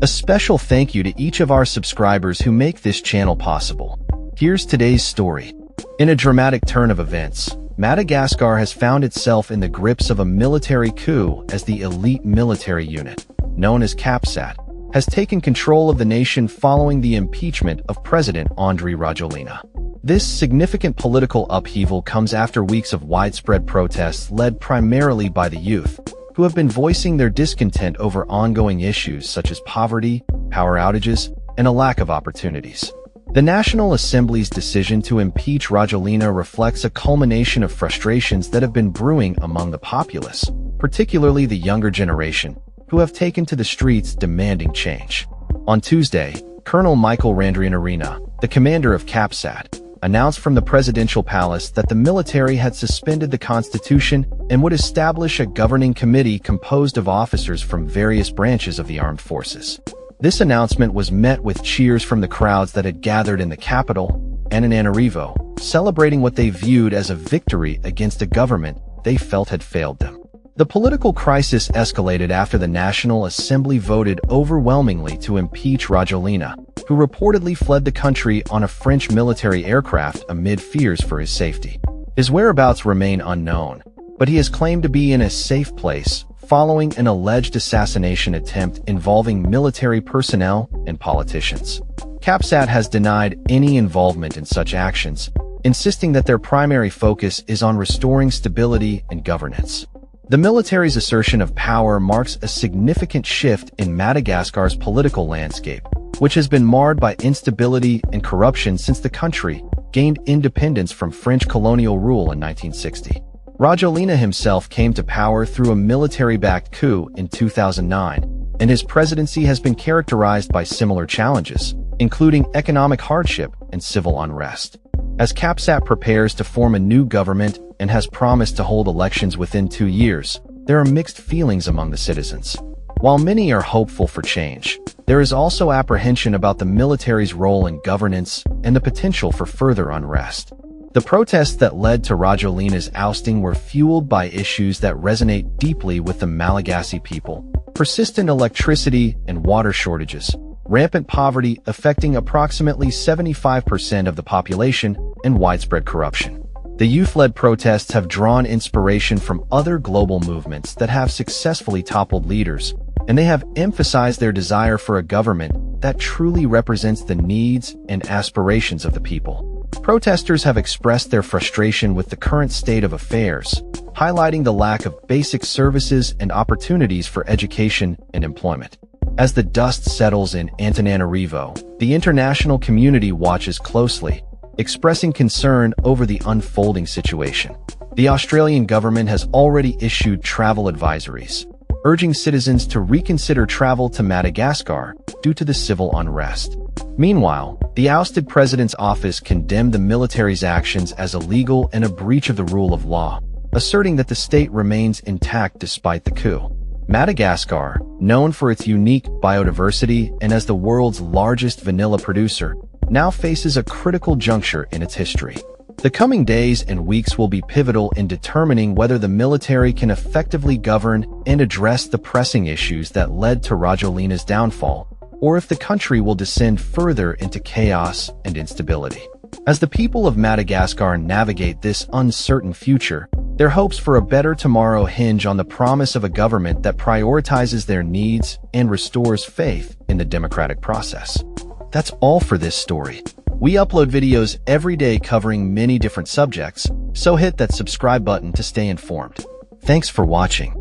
A special thank you to each of our subscribers who make this channel possible. Here's today's story. In a dramatic turn of events, Madagascar has found itself in the grips of a military coup as the elite military unit, known as CAPSAT, has taken control of the nation following the impeachment of President Andry Rajoelina. This significant political upheaval comes after weeks of widespread protests led primarily by the youth, who have been voicing their discontent over ongoing issues such as poverty, power outages, and a lack of opportunities. The National Assembly's decision to impeach Rajoelina reflects a culmination of frustrations that have been brewing among the populace, particularly the younger generation, who have taken to the streets demanding change. On Tuesday, Colonel Michael Randrianarina, the commander of CAPSAT, announced from the presidential palace that the military had suspended the constitution and would establish a governing committee composed of officers from various branches of the armed forces. This announcement was met with cheers from the crowds that had gathered in the capital, Antananarivo, celebrating what they viewed as a victory against a government they felt had failed them. The political crisis escalated after the National Assembly voted overwhelmingly to impeach Rajoelina, who reportedly fled the country on a French military aircraft amid fears for his safety. His whereabouts remain unknown, but he is claimed to be in a safe place following an alleged assassination attempt involving military personnel and politicians. CAPSAT has denied any involvement in such actions, insisting that their primary focus is on restoring stability and governance. The military's assertion of power marks a significant shift in Madagascar's political landscape, which has been marred by instability and corruption since the country gained independence from French colonial rule in 1960. Rajoelina himself came to power through a military-backed coup in 2009, and his presidency has been characterized by similar challenges, including economic hardship and civil unrest. As CAPSAT prepares to form a new government and has promised to hold elections within 2 years, there are mixed feelings among the citizens. While many are hopeful for change, there is also apprehension about the military's role in governance and the potential for further unrest. The protests that led to Rajoelina's ousting were fueled by issues that resonate deeply with the Malagasy people: persistent electricity and water shortages, rampant poverty affecting approximately 75% of the population, and widespread corruption. The youth-led protests have drawn inspiration from other global movements that have successfully toppled leaders, and they have emphasized their desire for a government that truly represents the needs and aspirations of the people. Protesters have expressed their frustration with the current state of affairs, highlighting the lack of basic services and opportunities for education and employment. As the dust settles in Antananarivo, the international community watches closely, expressing concern over the unfolding situation. The Australian government has already issued travel advisories, urging citizens to reconsider travel to Madagascar due to the civil unrest. Meanwhile, the ousted president's office condemned the military's actions as illegal and a breach of the rule of law, asserting that the state remains intact despite the coup. Madagascar, known for its unique biodiversity and as the world's largest vanilla producer, now faces a critical juncture in its history. The coming days and weeks will be pivotal in determining whether the military can effectively govern and address the pressing issues that led to Rajoelina's downfall, or if the country will descend further into chaos and instability. As the people of Madagascar navigate this uncertain future, their hopes for a better tomorrow hinge on the promise of a government that prioritizes their needs and restores faith in the democratic process. That's all for this story. We upload videos every day covering many different subjects, so hit that subscribe button to stay informed. Thanks for watching.